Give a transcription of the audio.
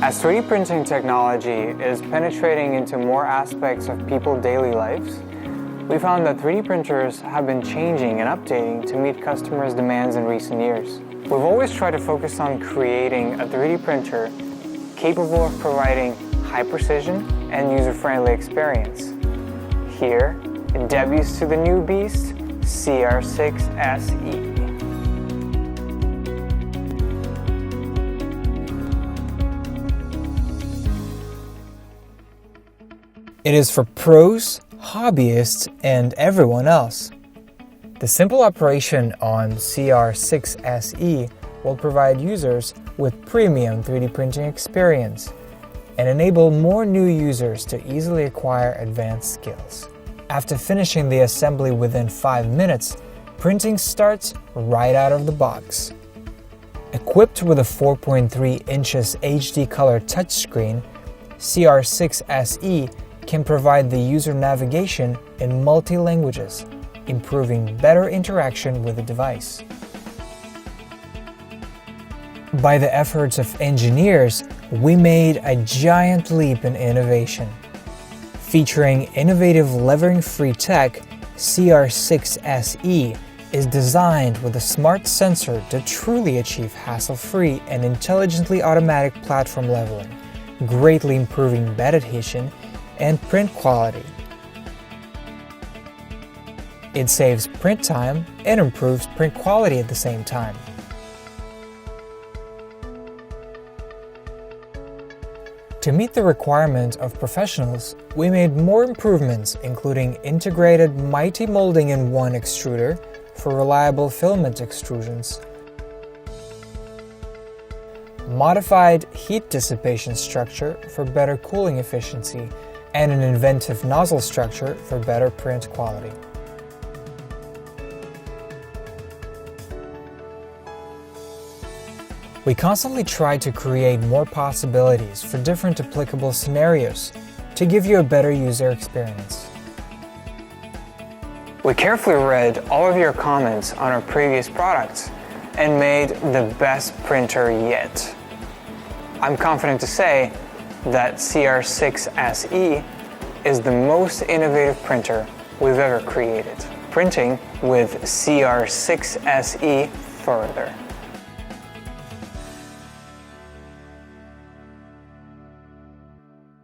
As 3D printing technology is penetrating into more aspects of people's daily lives, we found that 3D printers have been changing and updating to meet customers' demands in recent years. We've always tried to focus on creating a 3D printer capable of providing high precision and user-friendly experience. Here, it debuts to the new beast, CR-6 SE. It is for pros, hobbyists, and everyone else. The simple operation on CR-6 SE will provide users with premium 3D printing experience and enable more new users to easily acquire advanced skills. After finishing the assembly within 5 minutes, printing starts right out of the box. Equipped with a 4.3 inches HD color touchscreen, CR-6 SE can provide the user navigation in multi-languages, improving better interaction with the device. By the efforts of engineers, we made a giant leap in innovation. Featuring innovative levering-free tech, CR-6 SE is designed with a smart sensor to truly achieve hassle-free and intelligently automatic platform leveling, greatly improving bed adhesion and print quality. It saves print time and improves print quality at the same time. To meet the requirement of professionals, we made more improvements, including integrated Mighty Molding-in-One extruder for reliable filament extrusions, modified heat dissipation structure for better cooling efficiency, and an inventive nozzle structure for better print quality. We constantly try to create more possibilities for different applicable scenarios to give you a better user experience. We carefully read all of your comments on our previous products and made the best printer yet. I'm confident to say that CR-6 SE is the most innovative printer we've ever created. Printing with CR-6 SE further.